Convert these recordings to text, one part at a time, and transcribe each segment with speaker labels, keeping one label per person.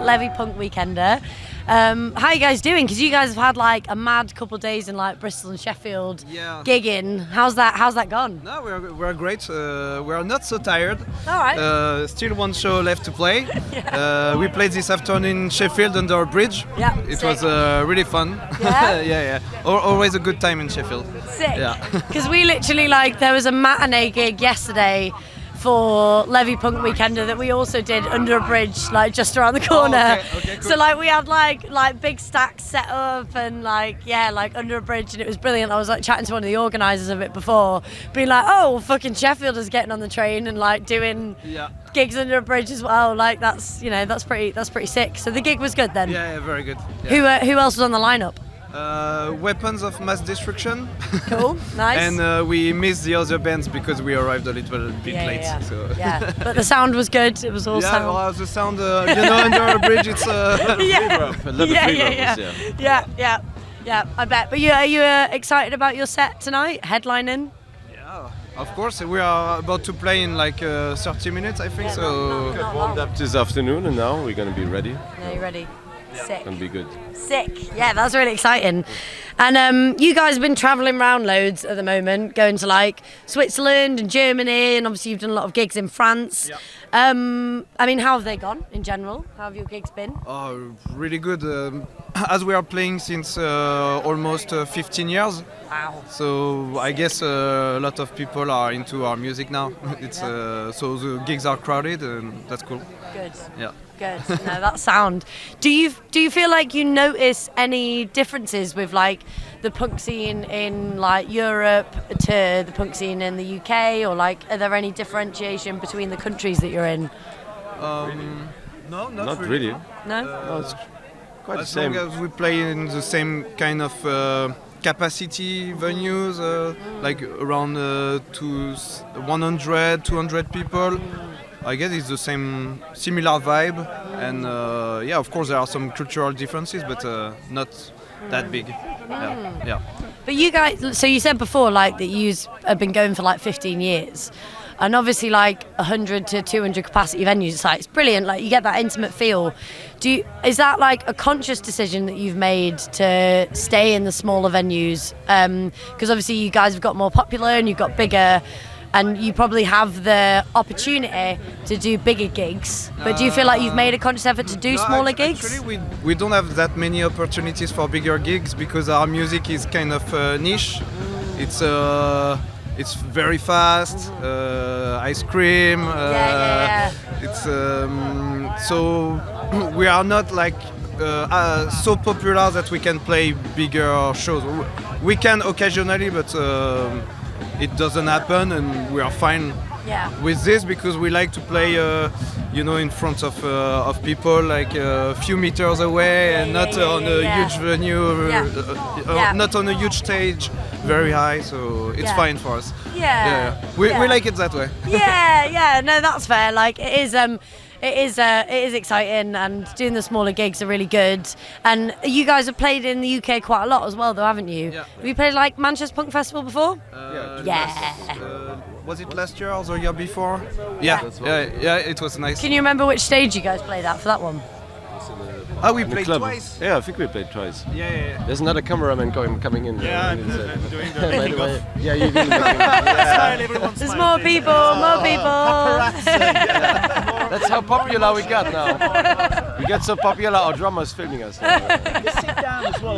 Speaker 1: Levy Punk Weekender. How are you guys doing? Because you guys have had like a mad couple of days in like Bristol and Sheffield gigging. How's that gone?
Speaker 2: No, we're great. We are not so tired.
Speaker 1: All right.
Speaker 2: Still one show left to play. We played this afternoon in Sheffield under a bridge.
Speaker 1: Yeah.
Speaker 2: It
Speaker 1: sick.
Speaker 2: was really fun.
Speaker 1: Yeah?
Speaker 2: yeah. Always a good time in Sheffield.
Speaker 1: Sick.
Speaker 2: Yeah.
Speaker 1: Because we literally there was a matinee gig yesterday for Levy Punk Weekender that we also did under a bridge, just around the corner.
Speaker 2: Okay, cool.
Speaker 1: So we had like big stacks set up and under a bridge, and it was brilliant. I was chatting to one of the organisers of it before, being like, oh, fucking Sheffield is getting on the train and doing gigs under a bridge as well. That's pretty sick. So the gig was good then.
Speaker 2: Yeah, very good. Yeah.
Speaker 1: Who else was on the lineup?
Speaker 2: Weapons of Mass Destruction.
Speaker 1: Cool, nice.
Speaker 2: And we missed the other bands because we arrived a little bit late.
Speaker 1: Yeah.
Speaker 2: So.
Speaker 1: Yeah, but the sound was good. It was all sound.
Speaker 2: Well, the sound, under a bridge, it's
Speaker 1: Yeah, I bet. But are you excited about your set tonight, headlining?
Speaker 2: Yeah, of course. We are about to play in 30 minutes, I think. So
Speaker 3: Got warmed up this afternoon, and now we're going to be ready.
Speaker 1: Yeah, you ready? Sick.
Speaker 3: It's going to be good.
Speaker 1: Sick. Yeah, that's really exciting. And you guys have been travelling around loads at the moment, going to Switzerland and Germany, and obviously you've done a lot of gigs in France.
Speaker 2: Yeah.
Speaker 1: How have they gone in general? How have your gigs been?
Speaker 2: Oh, really good. As we are playing since almost 15 years.
Speaker 1: Wow.
Speaker 2: So I guess a lot of people are into our music now. It's so the gigs are crowded, and that's cool.
Speaker 1: Good.
Speaker 2: Yeah.
Speaker 1: Good. No, that sound. Do you feel like you notice any differences with the punk scene in Europe to the punk scene in the UK, or are there any differentiation between the countries that you're in?
Speaker 2: No,
Speaker 3: Not really.
Speaker 1: No.
Speaker 3: No, it's quite the
Speaker 2: As
Speaker 3: same.
Speaker 2: long as we play in the same kind of capacity venues, around 100, 200 people. I guess it's the similar vibe, and of course there are some cultural differences, but not that big. Yeah.
Speaker 1: But you guys, so you said before that you have been going for 15 years, and obviously 100 to 200 capacity venues, it's brilliant. You get that intimate feel. Is that a conscious decision that you've made to stay in the smaller venues? Because obviously you guys have got more popular and you've got bigger. And you probably have the opportunity to do bigger gigs, but do you feel like you've made a conscious effort to do smaller gigs?
Speaker 2: Actually, we don't have that many opportunities for bigger gigs because our music is kind of niche. It's very fast, ice cream. It's so we are not so popular that we can play bigger shows. We can occasionally, but. It doesn't happen, and we are fine with this because we like to play, in front of people a few meters away, and not on a huge venue, not on a huge stage, very high. So it's fine for us. We like it that way.
Speaker 1: No, that's fair. It is exciting, and doing the smaller gigs are really good. And you guys have played in the UK quite a lot as well, though, haven't you?
Speaker 2: Yeah.
Speaker 1: Have you played Manchester Punk Festival before?
Speaker 2: Was it last year or the year before? Yeah, it was nice.
Speaker 1: Can you remember which stage you guys played at for that one?
Speaker 2: We
Speaker 3: In the
Speaker 2: played
Speaker 3: club.
Speaker 2: twice.
Speaker 3: Yeah, I think we played twice.
Speaker 2: Yeah.
Speaker 3: There's another cameraman coming in.
Speaker 2: I'm doing the
Speaker 3: By the way, yeah, you're doing
Speaker 1: There's more people.
Speaker 3: That's how popular we got now. We got so popular, our drummer's filming us.
Speaker 4: You can sit down as well.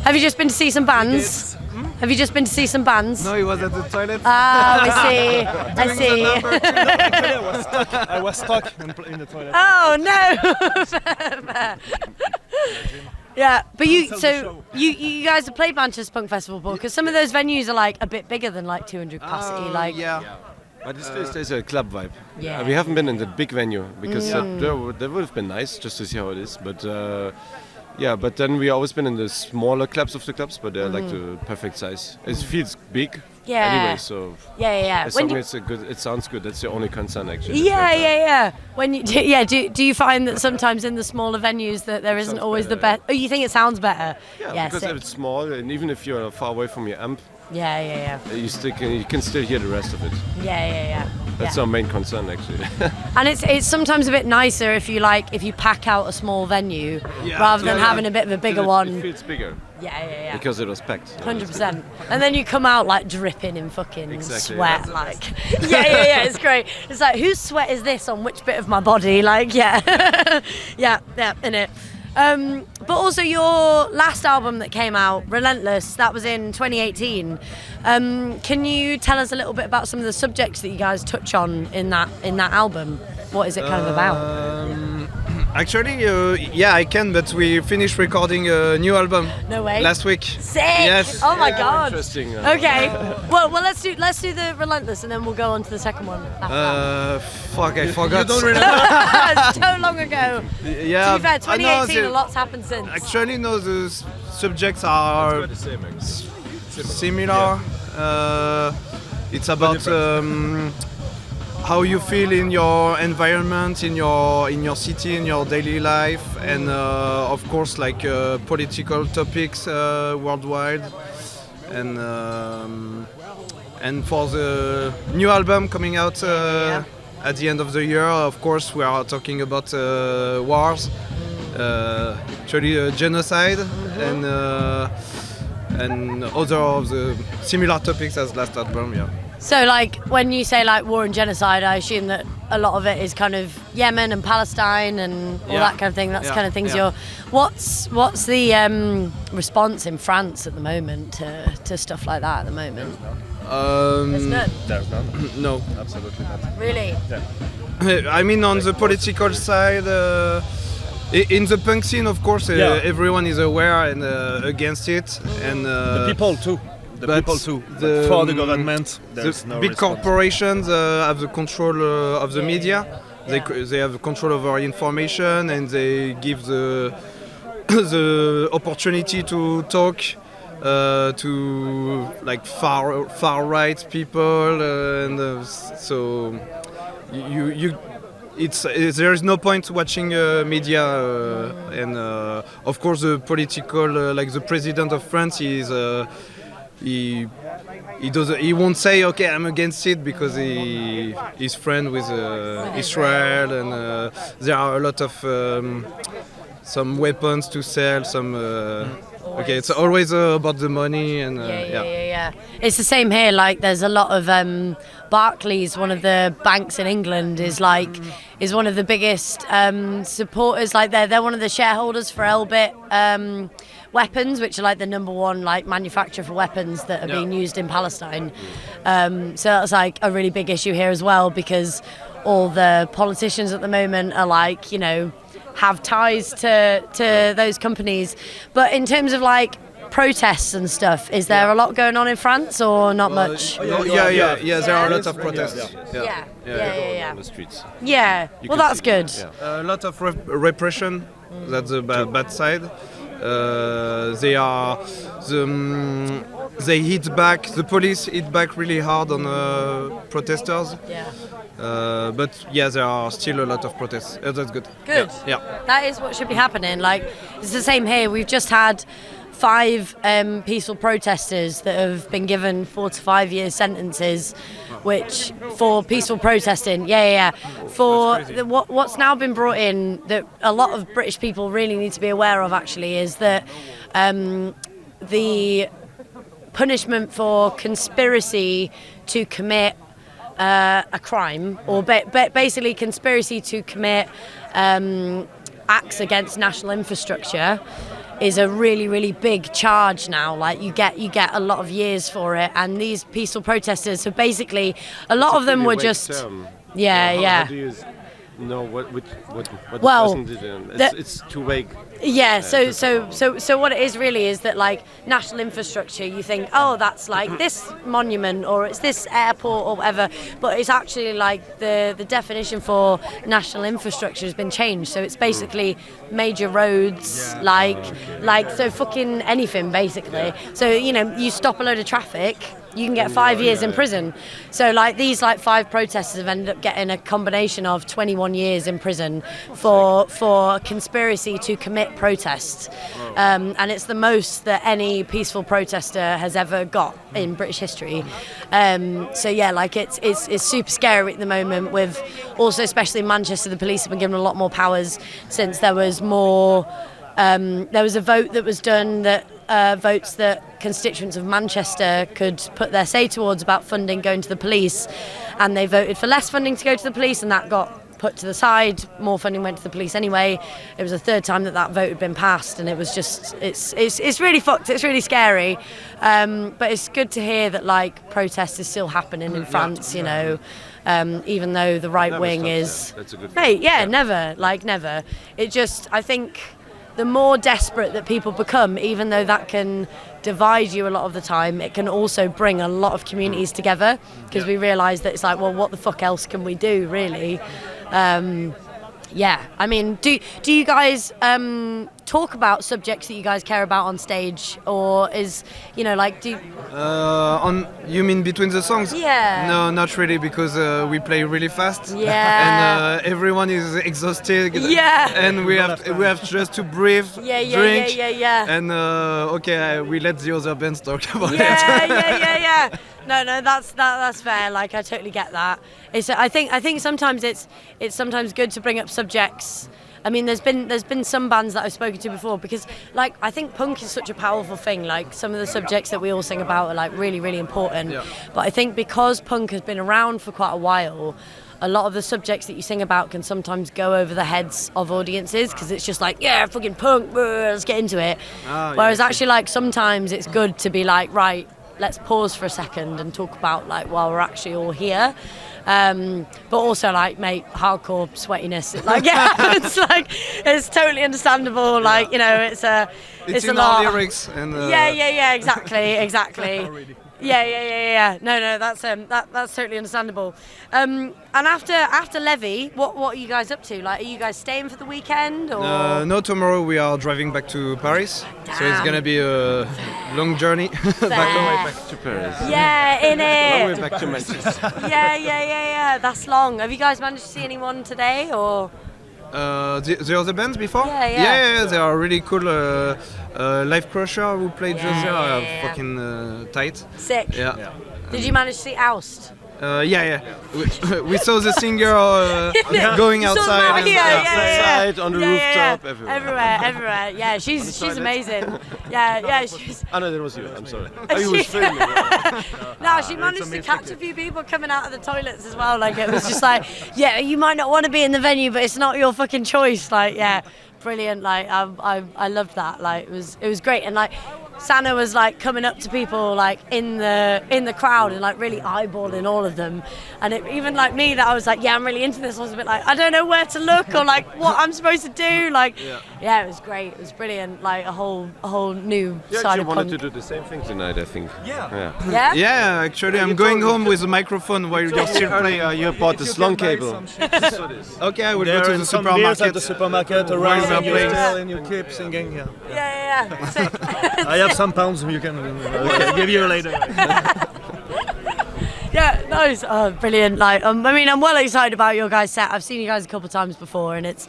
Speaker 1: Have you just been to see some bands? Have you just been to see some bands?
Speaker 2: No, he was at the toilet.
Speaker 1: Oh, I see. I
Speaker 2: Doing the
Speaker 1: see.
Speaker 2: number two.
Speaker 4: Actually, I was stuck in the toilet.
Speaker 1: Oh no. Fair. Yeah, but you guys have played Manchester Punk Festival before, because some of those venues are like a bit bigger than like 200 capacity. Like
Speaker 2: yeah.
Speaker 3: But it still stays a club vibe.
Speaker 1: Yeah.
Speaker 3: We haven't been in the big venue because that would have been nice just to see how it is. But yeah, but then we always been in the smaller clubs of the clubs, but they're like the perfect size. It feels big.
Speaker 1: Yeah.
Speaker 3: Anyway, so
Speaker 1: yeah.
Speaker 3: as long as it sounds good. That's the only concern actually.
Speaker 1: Yeah. When you do you find that sometimes in the smaller venues that there isn't always the best? Oh, you think it sounds better?
Speaker 3: Yeah, because
Speaker 1: sick.
Speaker 3: if it's small, and even if you're far away from your amp,
Speaker 1: Yeah.
Speaker 3: you can still hear the rest of it.
Speaker 1: Yeah.
Speaker 3: That's our main concern actually.
Speaker 1: And it's sometimes a bit nicer if you pack out a small venue rather than having a bit of a bigger one.
Speaker 3: It feels bigger.
Speaker 1: Yeah.
Speaker 3: Because it was packed.
Speaker 1: 100%. And then you come out like dripping in fucking
Speaker 3: Exactly,
Speaker 1: sweat, like. Yeah. It's great. It's like, whose sweat is this on which bit of my body? Like, yeah, innit. But also your last album that came out, Relentless, that was in 2018. Can you tell us a little bit about some of the subjects that you guys touch on in that album? What is it kind of about?
Speaker 2: Actually, yeah, I can, but we finished recording a new album.
Speaker 1: No way.
Speaker 2: Last week.
Speaker 1: Sick!
Speaker 2: Yes.
Speaker 1: Oh my god.
Speaker 3: Interesting.
Speaker 1: Okay. Well, let's do the Relentless, and then we'll go on to the second one after that.
Speaker 2: Fuck, I forgot.
Speaker 4: You don't remember?
Speaker 1: It's so long ago.
Speaker 2: Yeah.
Speaker 1: To be fair,
Speaker 2: I know
Speaker 1: 2018, a lot's happened since.
Speaker 2: Actually, no, the subjects are similar. It's about how you feel in your environment, in your city, in your daily life, and of course like political topics worldwide. And for the new album coming out at the end of the year, of course we are talking about wars, actually genocide, and other of the similar topics as last album. Yeah.
Speaker 1: So, like, when you say like war and genocide, I assume that a lot of it is kind of Yemen and Palestine and all that kind of thing. That's kind of things you're. What's the response in France at the moment to stuff like that at the moment? There's none.
Speaker 4: There's none.
Speaker 2: No.
Speaker 4: Absolutely not.
Speaker 1: Really?
Speaker 4: Yeah.
Speaker 2: I mean, on the political side, in the punk scene, of course, everyone is aware and against it, and
Speaker 4: The people too.
Speaker 2: but
Speaker 4: People too.
Speaker 2: the,
Speaker 4: For the government,
Speaker 2: the
Speaker 4: there's no
Speaker 2: big
Speaker 4: response.
Speaker 2: corporations have the control of the media. They have control over information, and they give the the opportunity to talk to like far right people, and so you there is no point watching media, and of course the political like the president of France is he won't say okay I'm against it because he's friend with Israel, and there are a lot of some weapons to sell, some okay, it's always about the money, and
Speaker 1: Yeah. It's the same here. Like, there's a lot of Barclays, one of the banks in England, is one of the biggest supporters. Like, they're one of the shareholders for Elbit weapons, which are like the number one like manufacturer for weapons that are being used in Palestine. So that's like a really big issue here as well, because all the politicians at the moment are like, you know, have ties to those companies. But in terms of like protests and stuff, is there a lot going on in France or not much?
Speaker 2: Yeah, there are a lot of protests.
Speaker 1: Yeah.
Speaker 3: On the streets.
Speaker 1: Yeah. Well, that's good.
Speaker 3: Yeah.
Speaker 2: A lot of repression. That's the bad side. They hit back. The police hit back really hard on protesters.
Speaker 1: Yeah.
Speaker 2: But yeah, there are still a lot of protests. That's good.
Speaker 1: Good.
Speaker 2: Yeah.
Speaker 1: That is what should be happening. Like, it's the same here. We've just had 5 peaceful protesters that have been given 4 to 5 year sentences, which for peaceful protesting. For what's now been brought in that a lot of British people really need to be aware of actually is that the punishment for conspiracy to commit a crime, or basically conspiracy to commit acts against national infrastructure, is a really, really big charge now. Like you get a lot of years for it, and these peaceful protesters. So basically, a lot of them were just
Speaker 3: How do you know what the
Speaker 1: Well,
Speaker 3: person did? It's too vague.
Speaker 1: Yeah, so what it is really is that like national infrastructure, you think, oh, that's like this monument or it's this airport or whatever, but it's actually like the definition for national infrastructure has been changed. So it's basically major roads, like so fucking anything basically. So you stop a load of traffic, you can get 5 years in prison. So like these 5 protesters have ended up getting a combination of 21 years in prison for conspiracy to commit protests, and it's the most that any peaceful protester has ever got in British history. So yeah, like it's super scary at the moment. With also, especially in Manchester, the police have been given a lot more powers since there was more. There was a vote that was done that votes that constituents of Manchester could put their say towards about funding going to the police, and they voted for less funding to go to the police, and that got put to the side. More funding went to the police anyway. It was the 3rd time that vote had been passed, and it was just it's really fucked. It's really scary, but it's good to hear that like protest is still happening in France. Even though the right wing is,
Speaker 3: that's a good
Speaker 1: never. It just, I think, the more desperate that people become, even though that can divide you a lot of the time, it can also bring a lot of communities together, because we realise that it's like, well, what the fuck else can we do, really? I mean, do you guys talk about subjects that you guys care about on stage, or is
Speaker 2: You mean between the songs?
Speaker 1: Yeah.
Speaker 2: No, not really, because we play really fast.
Speaker 1: Yeah.
Speaker 2: And everyone is exhausted.
Speaker 1: Yeah.
Speaker 2: And we have just to breathe, drink.
Speaker 1: Yeah.
Speaker 2: And we let the other bands talk about it.
Speaker 1: Yeah. No, that's fair. Like, I totally get that. I think sometimes it's sometimes good to bring up subjects. I mean, there's been some bands that I've spoken to before, because like I think punk is such a powerful thing. Like, some of the subjects that we all sing about are like really, really important. Yeah. But I think because punk has been around for quite a while, a lot of the subjects that you sing about can sometimes go over the heads of audiences, because it's just like, yeah, fucking punk, let's get into it. Whereas actually, like, sometimes it's good to be like, right, let's pause for a second and talk about like while we're actually all here. But also, like, mate, hardcore sweatiness. It's totally understandable. Like, it's
Speaker 2: in
Speaker 1: a lot.
Speaker 2: Our lyrics and
Speaker 1: exactly. Yeah. No, that's totally understandable. And after Levy, what are you guys up to? Like, are you guys staying for the weekend, or?
Speaker 2: No, tomorrow we are driving back to Paris.
Speaker 1: Damn.
Speaker 2: So it's gonna be a long journey.
Speaker 3: Back to Paris.
Speaker 1: Yeah, in
Speaker 3: Long
Speaker 1: it.
Speaker 3: way back to Manchester.
Speaker 1: Yeah. That's long. Have you guys managed to see anyone today, or?
Speaker 2: The other bands before?
Speaker 1: Yeah.
Speaker 2: They are really cool. Live Crusher, who played just there, are fucking tight.
Speaker 1: Sick.
Speaker 2: Yeah.
Speaker 1: Did you manage to see Oust?
Speaker 2: Yeah. We saw the singer going outside.
Speaker 3: Outside, on the rooftop,
Speaker 1: everywhere. Yeah, she's amazing. Yeah.
Speaker 3: Oh no, that was you. I'm sorry. Oh, you was filming.
Speaker 1: No, she managed to catch a few people coming out of the toilets as well. Like, it was just like, yeah, you might not want to be in the venue, but it's not your fucking choice. Like, yeah, brilliant. Like, I loved that. Like, it was great. And like, Sana was like coming up to people like in the crowd and like really eyeballing all of them, and even like me, that I was like, yeah, I'm really into this, I was a bit like, I don't know where to look or like what I'm supposed to do. Like, yeah, it was great, it was brilliant, like a whole new side of punk.
Speaker 3: You wanted to do the same thing tonight, I think.
Speaker 2: Yeah, actually, I'm going home with a microphone while you're still playing.
Speaker 3: You bought this long cable.
Speaker 2: Okay, I will go to the supermarket.
Speaker 4: At the supermarket around, and you're still and you keep singing.
Speaker 1: Yeah. Sick.
Speaker 4: I have some pounds you can give you later.
Speaker 1: Yeah, nice. Oh, brilliant. Like, I mean, I'm well excited about your guys' set. I've seen you guys a couple of times before, and it's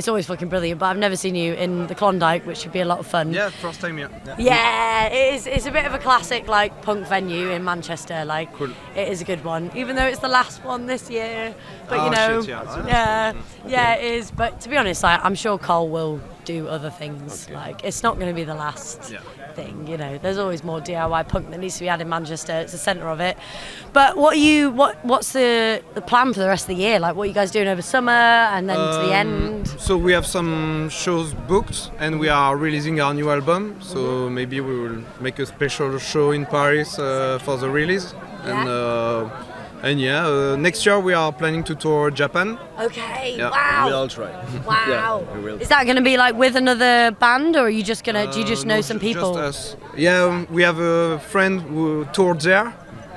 Speaker 1: always fucking brilliant. But I've never seen you in the Klondike, which should be a lot of fun.
Speaker 2: Yeah, first time,
Speaker 1: Yeah, it is. It's a bit of a classic, like, punk venue in Manchester. Like, cool. It is a good one, even though it's the last one this year. But
Speaker 2: it is.
Speaker 1: Yeah, it is. But to be honest, like, I'm sure Cole will do other things. Like it's not going to be the last thing, you know. There's always more DIY punk that needs to be had in Manchester. It's the centre of it. But what's the plan for the rest of the year? Like what are you guys doing over summer and then to the end?
Speaker 2: So we have some shows booked, and we are releasing our new album. So maybe we will make a special show in Paris for the release. And next year we are planning to tour Japan.
Speaker 1: Okay.
Speaker 2: Yeah.
Speaker 1: Wow.
Speaker 3: We'll try.
Speaker 1: Wow.
Speaker 3: Yeah, we will.
Speaker 1: Is that going to be like with another band, or are you just gonna? Do you just know
Speaker 2: No,
Speaker 1: some people?
Speaker 2: Just us. Yeah, we have a friend who toured there,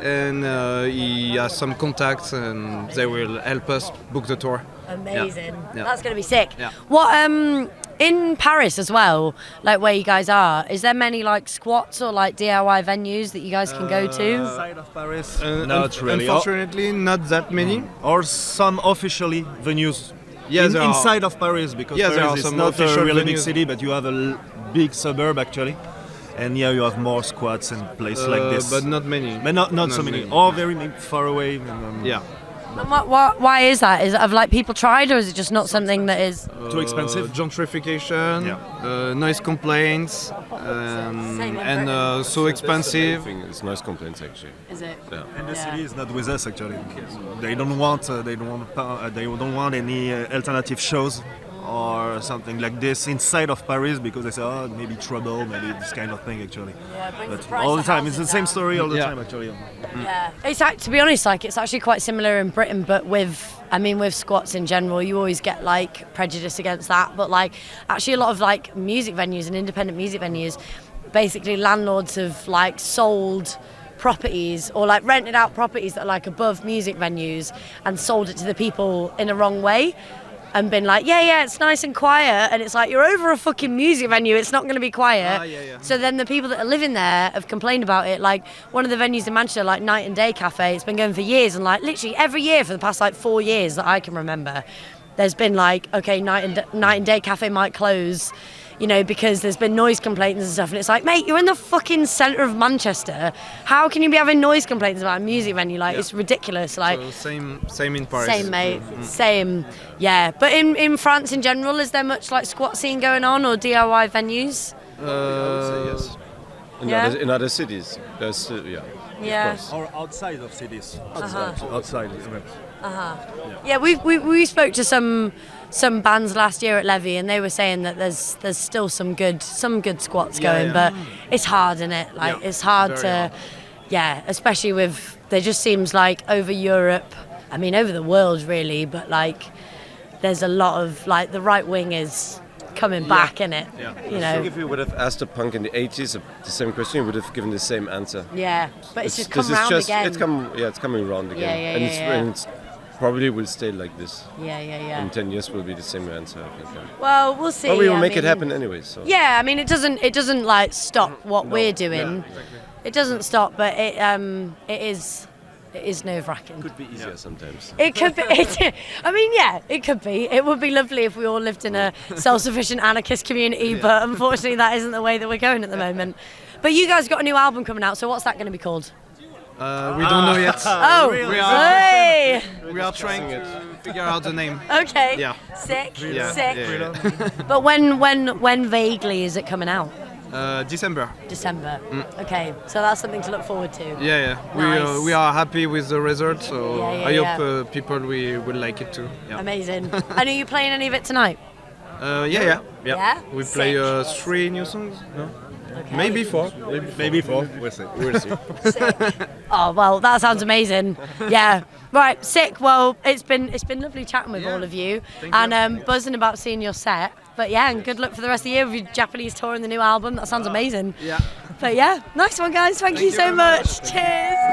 Speaker 2: and he has some contacts, and they will help us book the tour.
Speaker 1: Amazing.
Speaker 2: Yeah.
Speaker 1: That's going to be sick.
Speaker 2: Yeah.
Speaker 1: What in Paris as well, like where you guys are, is there many like squats or like DIY venues that you guys can go to?
Speaker 4: Outside of Paris, not really.
Speaker 2: Unfortunately, not that many.
Speaker 4: Or some officially venues
Speaker 2: Yeah, there are.
Speaker 4: inside of Paris, because
Speaker 2: Yeah, there are
Speaker 4: Paris is
Speaker 2: some
Speaker 4: not a
Speaker 2: official
Speaker 4: really big
Speaker 2: venues.
Speaker 4: city, but you have a big suburb actually, and yeah, you have more squats and places like this.
Speaker 2: But not many.
Speaker 4: But not so many. Or very far away. And,
Speaker 2: Yeah.
Speaker 1: And why is that? Have like people tried, or is it just not something that is?
Speaker 4: Too expensive.
Speaker 2: Gentrification, noise complaints,
Speaker 1: Same
Speaker 2: and so expensive.
Speaker 3: It's noise complaints actually.
Speaker 1: Is it?
Speaker 3: Yeah.
Speaker 4: And the city is not with us actually. They don't want any alternative shows or something like this inside of Paris, because they say, oh, maybe trouble, maybe this kind of thing actually.
Speaker 1: Yeah, it brings the
Speaker 4: But
Speaker 1: price
Speaker 4: all
Speaker 1: of
Speaker 4: the time, it's
Speaker 1: houses
Speaker 4: the same
Speaker 1: down.
Speaker 4: story all the
Speaker 2: Yeah.
Speaker 4: time actually.
Speaker 1: Yeah, it's to be honest, like it's actually quite similar in Britain, but with squats in general, you always get like prejudice against that. But like actually, a lot of like music venues and independent music venues, basically landlords have like sold properties or like rented out properties that are like above music venues and sold it to the people in a wrong way. And been like, yeah, it's nice and quiet, and it's like you're over a fucking music venue. It's not going to be quiet. So then the people that are living there have complained about it. Like one of the venues in Manchester, like Night and Day Cafe, it's been going for years, and like literally every year for the past like 4 years that I can remember, there's been like, okay, Night and Day Cafe might close, you know, because there's been noise complaints and stuff. And it's like, mate, you're in the fucking centre of Manchester. How can you be having noise complaints about a music venue? Like, it's ridiculous. Like,
Speaker 2: So same in Paris.
Speaker 1: same, mate. Same. Yeah. But in France in general, is there much like squat scene going on or DIY venues?
Speaker 3: I would say yes. In other cities, there's still,
Speaker 1: Yeah.
Speaker 3: Of course.
Speaker 4: Or outside of cities. Outside.
Speaker 1: Yeah, we spoke to some bands last year at Levy, and they were saying that there's still some good squats going, but it's hard, isn't it? Like it's hard to, especially with there just seems like over Europe, I mean over the world really, but like there's a lot of like the right wing is coming back in it, you
Speaker 3: I think
Speaker 1: know.
Speaker 3: if we would have asked a punk in the 80s the same question, we would have given the same answer.
Speaker 1: Yeah, but it's just
Speaker 3: This
Speaker 1: come
Speaker 3: is
Speaker 1: round
Speaker 3: just,
Speaker 1: again.
Speaker 3: It's coming round again. And it's probably will stay like this.
Speaker 1: Yeah.
Speaker 3: In 10 years will be the same answer, I think.
Speaker 1: Well, we'll see.
Speaker 3: But we will
Speaker 1: I
Speaker 3: make it
Speaker 1: mean,
Speaker 3: happen anyway. So.
Speaker 1: Yeah, I mean it doesn't like stop what we're doing.
Speaker 3: Yeah, exactly.
Speaker 1: It doesn't stop, but it is nerve-wracking.
Speaker 3: Could be easier sometimes.
Speaker 1: It could be. It could be. It would be lovely if we all lived in a self-sufficient anarchist community, but unfortunately that isn't the way that we're going at the moment. But you guys got a new album coming out, so what's that going to be called?
Speaker 2: We don't know yet.
Speaker 1: Oh,
Speaker 2: We are trying to figure out the name.
Speaker 1: Okay.
Speaker 2: Yeah.
Speaker 1: Sick.
Speaker 2: Yeah.
Speaker 1: Sick.
Speaker 2: Yeah.
Speaker 1: But when vaguely is it coming out?
Speaker 2: December.
Speaker 1: December. Okay, so that's something to look forward to.
Speaker 2: Yeah.
Speaker 1: Nice.
Speaker 2: We are happy with the result, so
Speaker 1: Yeah,
Speaker 2: I
Speaker 1: yeah.
Speaker 2: hope people will like it too. Yeah.
Speaker 1: Amazing. And are you playing any of it tonight?
Speaker 2: Yeah.
Speaker 1: Yeah?
Speaker 2: We play
Speaker 1: Sick.
Speaker 2: 3 new songs. No?
Speaker 1: Okay.
Speaker 2: Maybe 4.
Speaker 4: Maybe 4. We'll see.
Speaker 3: We'll see.
Speaker 1: Sick. Oh well, that sounds amazing. Yeah. Right. Sick. Well, it's been lovely chatting with all of you, and buzzing about seeing your set. But yeah, and good luck for the rest of the year with your Japanese tour and the new album. That sounds amazing.
Speaker 2: Yeah.
Speaker 1: But yeah, nice one, guys. Thank you so
Speaker 2: very
Speaker 1: much. Cheers.